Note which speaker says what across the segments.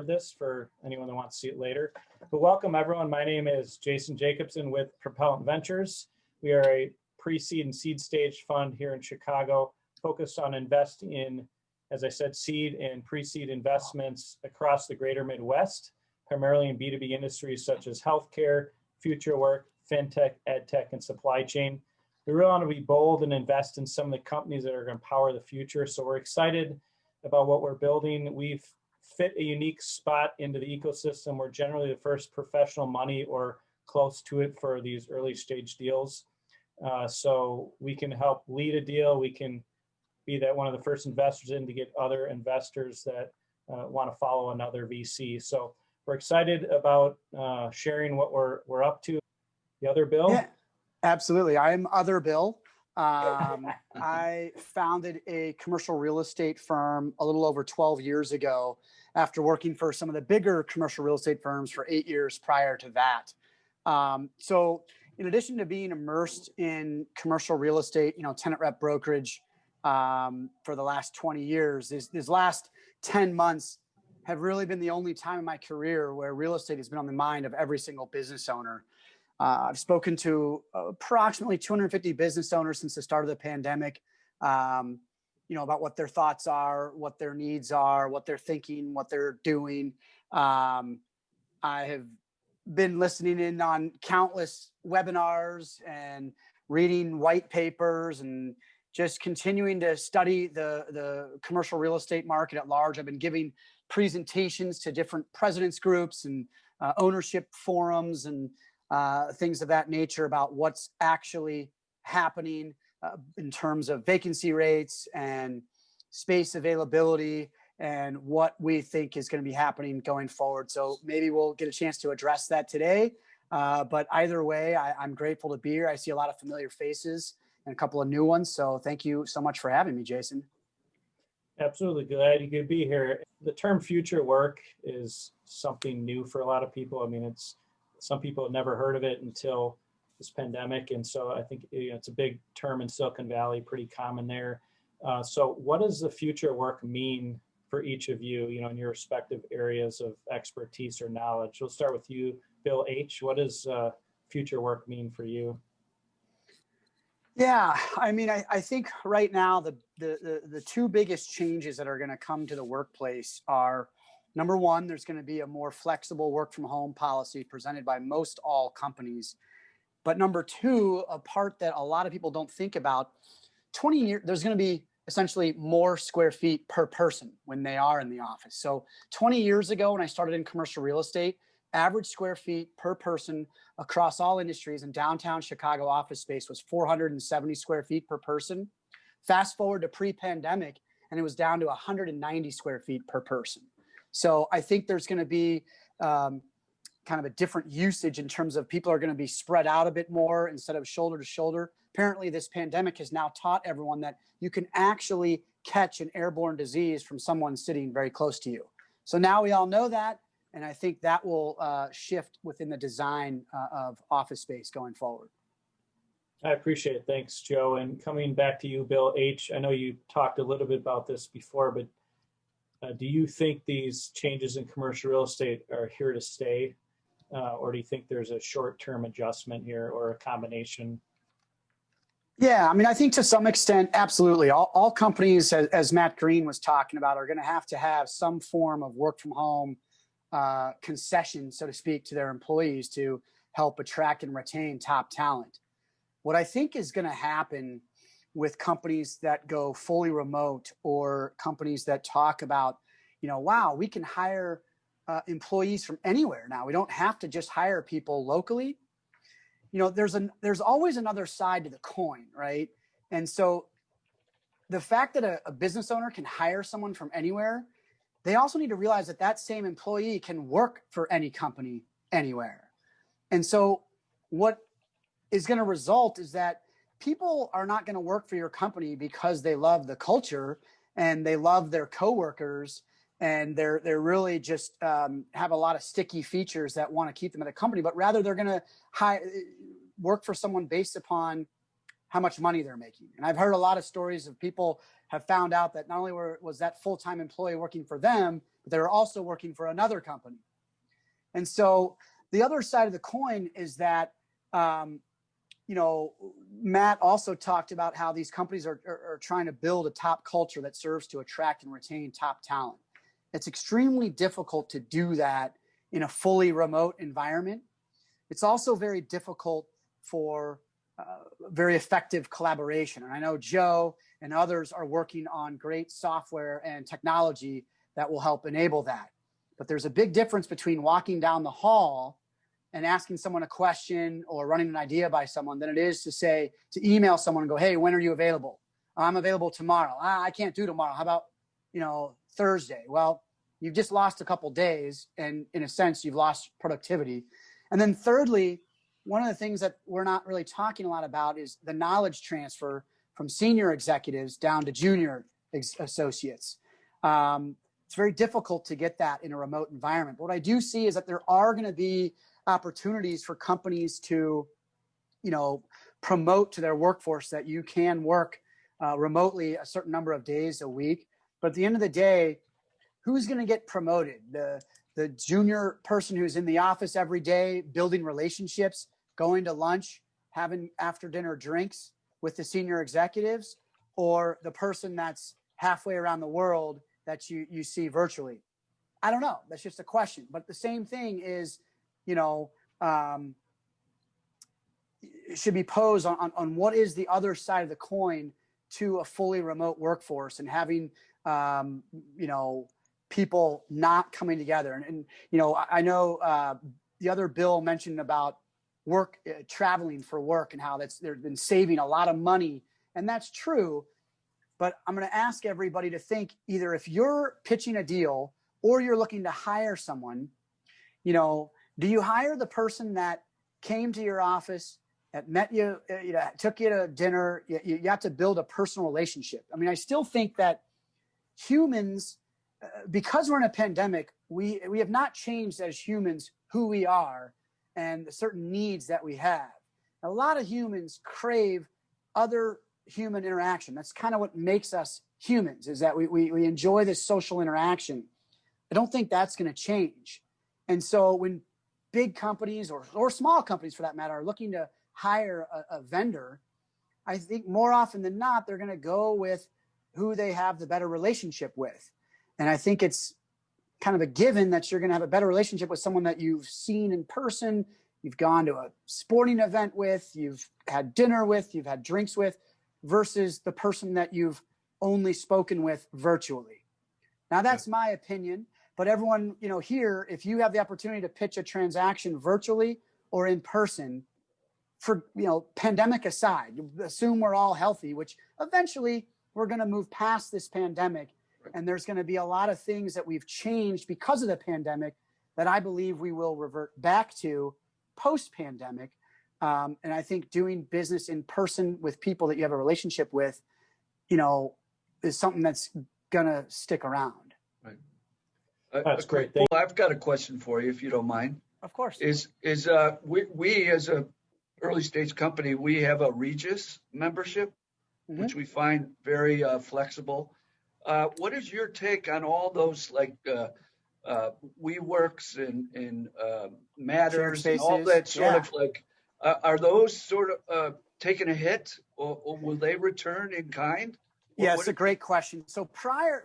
Speaker 1: this for anyone that wants to see it later. But welcome everyone. My name is Jason Jacobson with Propellant Ventures. We are a pre-seed and seed stage fund here in Chicago, focused on investing in, as I said, seed and pre-seed investments across the greater Midwest, primarily in B2B industries such as healthcare, future work, fintech, ed tech, and supply chain. We really want to be bold and invest in some of the companies that are going to power the future. So we're excited about what we're building. We've fit a unique spot into the ecosystem. We're generally the first professional money or close to it for these early stage deals. So we can help lead a deal. We can be that one of the first investors in to get other investors that want to follow another VC. So we're excited about sharing what we're up to. The other Bill?
Speaker 2: Yeah, absolutely. I'm Other Bill. I founded a commercial real estate firm a little over 12 years ago after working for some of the bigger commercial real estate firms for 8 years prior to that. So in addition to being immersed in commercial real estate, tenant rep brokerage for the last 20 years, these last 10 months have really been the only time in my career where real estate has been on the mind of every single business owner. I've spoken to approximately 250 business owners since the start of the pandemic, about what their thoughts are, what their needs are, what they're thinking, what they're doing. I have been listening in on countless webinars and reading white papers and just continuing to study the commercial real estate market at large. I've been giving presentations to different presidents groups and ownership forums and things of that nature about what's actually happening in terms of vacancy rates and space availability and what we think is going to be happening going forward. So maybe we'll get a chance to address that today. But either way, I'm grateful to be here. I see a lot of familiar faces and a couple of new ones. So thank you so much for having me, Jason.
Speaker 1: Absolutely. Glad you could be here. The term future work is something new for a lot of people. I mean, some people have never heard of it until this pandemic. And so I think it's a big term in Silicon Valley, pretty common there. So what does the future work mean for each of you, in your respective areas of expertise or knowledge? We'll start with you, Bill H. What does future work mean for you?
Speaker 2: Yeah, I mean, I think right now the two biggest changes that are going to come to the workplace are, number one, there's going to be a more flexible work from home policy presented by most all companies. But number two, a part that a lot of people don't think about, 20 years, there's going to be essentially more square feet per person when they are in the office. So 20 years ago, when I started in commercial real estate, average square feet per person across all industries in downtown Chicago office space was 470 square feet per person. Fast forward to pre-pandemic, and it was down to 190 square feet per person. So I think there's going to be kind of a different usage in terms of people are going to be spread out a bit more instead of shoulder to shoulder. Apparently, this pandemic has now taught everyone that you can actually catch an airborne disease from someone sitting very close to you. So now we all know that, and I think that will shift within the design of office space going forward.
Speaker 1: I appreciate it. Thanks, Joe. And coming back to you, Bill H., I know you talked a little bit about this before, but do you think these changes in commercial real estate are here to stay? Or do you think there's a short-term adjustment here or a combination?
Speaker 2: Yeah, I mean, I think to some extent, absolutely. All companies, as Matt Green was talking about, are going to have some form of work from home concession, so to speak, to their employees to help attract and retain top talent. What I think is going to happen with companies that go fully remote or companies that talk about, wow, we can hire employees from anywhere now. We don't have to just hire people locally. There's always another side to the coin, right? And so the fact that a business owner can hire someone from anywhere, they also need to realize that that same employee can work for any company anywhere. And so what is going to result is that people are not going to work for your company because they love the culture and they love their coworkers and they're really just have a lot of sticky features that want to keep them at a company, but rather they're going to work for someone based upon how much money they're making. And I've heard a lot of stories of people have found out that not only was that full-time employee working for them but they're also working for another company. And so the other side of the coin is that, Matt also talked about how these companies are trying to build a top culture that serves to attract and retain top talent. It's extremely difficult to do that in a fully remote environment. It's also very difficult for very effective collaboration. And I know Joe and others are working on great software and technology that will help enable that. But there's a big difference between walking down the hall and asking someone a question or running an idea by someone than it is to email someone and go, hey, when are you available? I'm available tomorrow. I can't do tomorrow. How about, Thursday? Well, you've just lost a couple days, and in a sense, you've lost productivity. And then thirdly, one of the things that we're not really talking a lot about is the knowledge transfer from senior executives down to junior associates. It's very difficult to get that in a remote environment. But what I do see is that there are going to be opportunities for companies to, promote to their workforce that you can work remotely a certain number of days a week. But at the end of the day, who's going to get promoted? The junior person who's in the office every day, building relationships, going to lunch, having after dinner drinks with the senior executives, or the person that's halfway around the world that you see virtually? I don't know. That's just a question. But the same thing is, it should be posed on what is the other side of the coin to a fully remote workforce and having, people not coming together. And I know the other bill mentioned about work, traveling for work, and how they've been saving a lot of money. And that's true. But I'm going to ask everybody to think, either if you're pitching a deal or you're looking to hire someone, do you hire the person that came to your office, that met you, took you to dinner? You have to build a personal relationship. I mean, I still think that humans, because we're in a pandemic, we have not changed as humans who we are and the certain needs that we have. A lot of humans crave other human interaction. That's kind of what makes us humans, is that we enjoy this social interaction. I don't think that's going to change. And so when big companies or small companies for that matter are looking to hire a vendor, I think more often than not, they're going to go with who they have the better relationship with. And I think it's kind of a given that you're going to have a better relationship with someone that you've seen in person, you've gone to a sporting event with, you've had dinner with, you've had drinks with, versus the person that you've only spoken with virtually. Now, that's my opinion. But everyone, here, if you have the opportunity to pitch a transaction virtually or in person, for, pandemic aside, assume we're all healthy, which eventually we're going to move past this pandemic. And there's going to be a lot of things that we've changed because of the pandemic that I believe we will revert back to post-pandemic. And I think doing business in person with people that you have a relationship with, is something that's going to stick around.
Speaker 3: Right.
Speaker 1: That's great.
Speaker 3: Well, I've got a question for you, if you don't mind.
Speaker 2: Of course.
Speaker 3: We as a early stage company, we have a Regis membership, which we find very flexible. What is your take on all those WeWorks and Matters and all that sort of are those sort of taking a hit, or will they return in kind?
Speaker 2: Yeah, it's a great question. So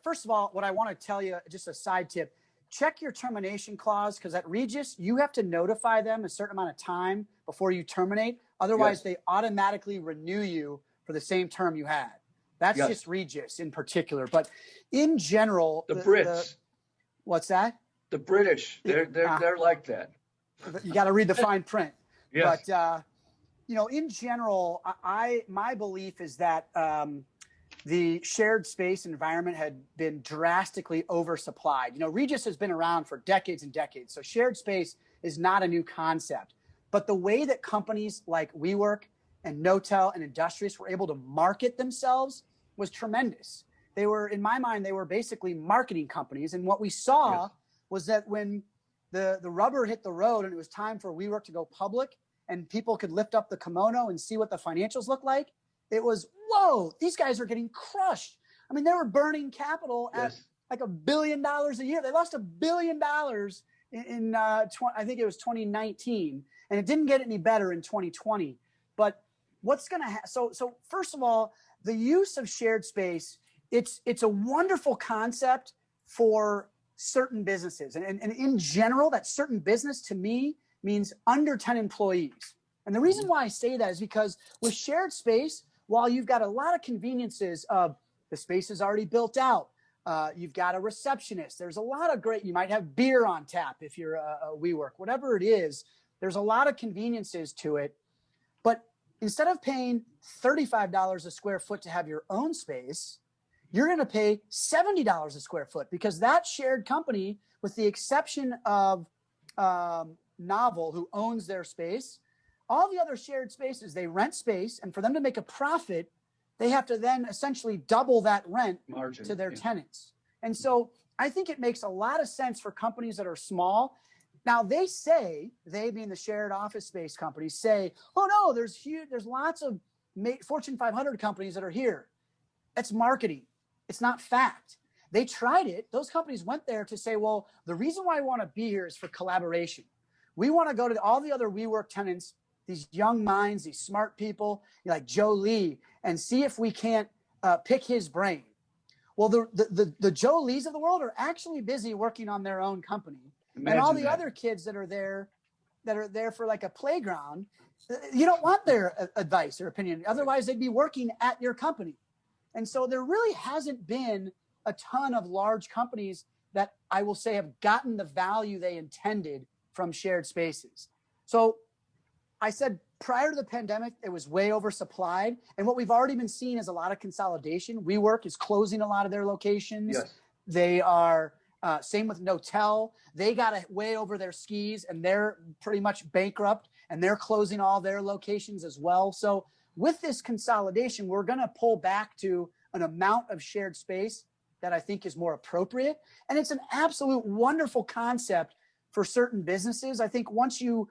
Speaker 2: first of all, what I want to tell you, just a side tip, check your termination clause, because at Regis, you have to notify them a certain amount of time before you terminate. Otherwise, they automatically renew you for the same term you had. That's just Regis in particular. But in general,
Speaker 3: the Brits.
Speaker 2: What's that?
Speaker 3: The British. They're like that.
Speaker 2: You got to read the fine print.
Speaker 3: Yes.
Speaker 2: But, in general, my belief is that the shared space environment had been drastically oversupplied. Regis has been around for decades and decades, so shared space is not a new concept. But the way that companies like WeWork and Knotel and Industrious were able to market themselves was tremendous. They were, in my mind, they were basically marketing companies. And what we saw was that when the rubber hit the road and it was time for WeWork to go public and people could lift up the kimono and see what the financials look like, it was, whoa, these guys are getting crushed. I mean, they were burning capital at like $1 billion a year. They lost $1 billion I think it was 2019, and it didn't get any better in 2020. But what's going to happen? So first of all, the use of shared space, it's a wonderful concept for certain businesses. And in general, that certain business to me means under 10 employees. And the reason why I say that is because with shared space, while you've got a lot of conveniences of the space is already built out, you've got a receptionist. There's a lot of great, you might have beer on tap if you're a WeWork, whatever it is, there's a lot of conveniences to it. But instead of paying $35 a square foot to have your own space, you're going to pay $70 a square foot because that shared company, with the exception of Novel, who owns their space, all the other shared spaces, they rent space, and for them to make a profit, they have to then essentially double that rent margin to their tenants. And so I think it makes a lot of sense for companies that are small. Now they being the shared office space companies say, oh no, there's lots of Fortune 500 companies that are here. That's marketing. It's not fact. They tried it. Those companies went there to say, well, the reason why I want to be here is for collaboration. We want to go to all the other WeWork tenants, these young minds, these smart people like Joe Lee, and see if we can't pick his brain. Well, the Joe Lees of the world are actually busy working on their own company. Imagine and all the other kids that are there for like a playground, you don't want their advice or opinion. Otherwise, they'd be working at your company. And so there really hasn't been a ton of large companies that I will say have gotten the value they intended from shared spaces. So I said prior to the pandemic, it was way oversupplied. And what we've already been seeing is a lot of consolidation. WeWork is closing a lot of their locations. Yes. They are, same with Notel. They got way over their skis and they're pretty much bankrupt and they're closing all their locations as well. So with this consolidation, we're going to pull back to an amount of shared space that I think is more appropriate. And it's an absolute wonderful concept for certain businesses. I think once you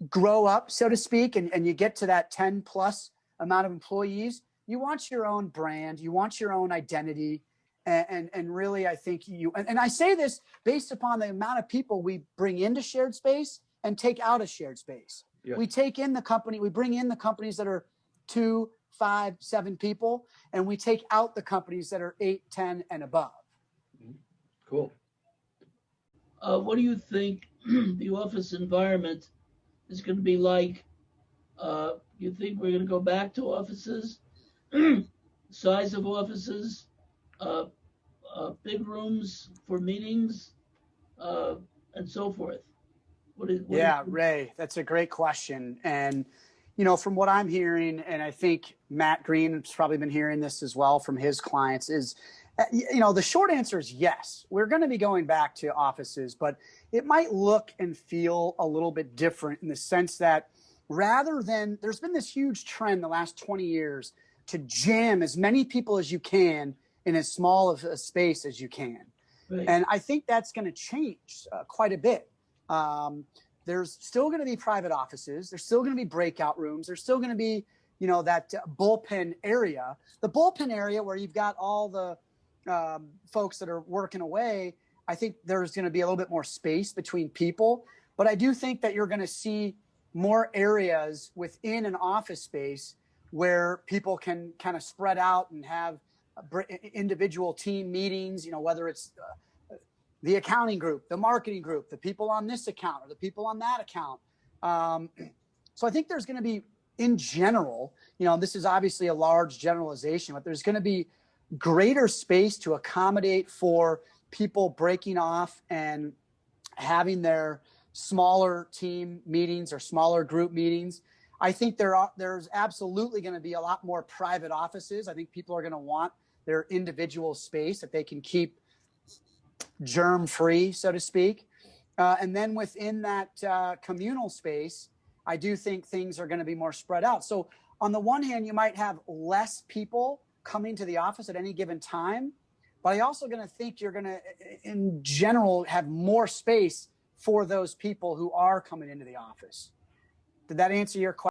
Speaker 2: grow up, so to speak, and you get to that 10 plus amount of employees, you want your own brand, you want your own identity. And really, I think and I say this based upon the amount of people we bring into shared space and take out of shared space. Yeah. We bring in the companies that are 2, 5, 7 people, and we take out the companies that are 8, 10 and above.
Speaker 3: Cool.
Speaker 4: What do you think the office environment is going to be like? You think we're going to go back to offices, size of offices, big rooms for meetings, and so forth?
Speaker 2: Ray, that's a great question. And, from what I'm hearing, and I think Matt Green has probably been hearing this as well from his clients, is, the short answer is yes. We're going to be going back to offices, but it might look and feel a little bit different in the sense that rather than, there's been this huge trend the last 20 years to jam as many people as you can in as small of a space as you can. Right. And I think that's going to change quite a bit. There's still going to be private offices. There's still going to be breakout rooms. There's still going to be, that bullpen area. The bullpen area where you've got all the folks that are working away, I think there's going to be a little bit more space between people. But I do think that you're going to see more areas within an office space where people can kind of spread out and have individual team meetings, whether it's the accounting group, the marketing group, the people on this account or the people on that account. So I think there's going to be, in general, this is obviously a large generalization, but there's going to be greater space to accommodate for people breaking off and having their smaller team meetings or smaller group meetings. I think there's absolutely going to be a lot more private offices. I think people are going to want their individual space that they can keep germ-free, so to speak. And then within that communal space, I do think things are going to be more spread out. So on the one hand, you might have less people coming to the office at any given time, but I also going to think you're going to, in general, have more space for those people who are coming into the office. Did that answer your question?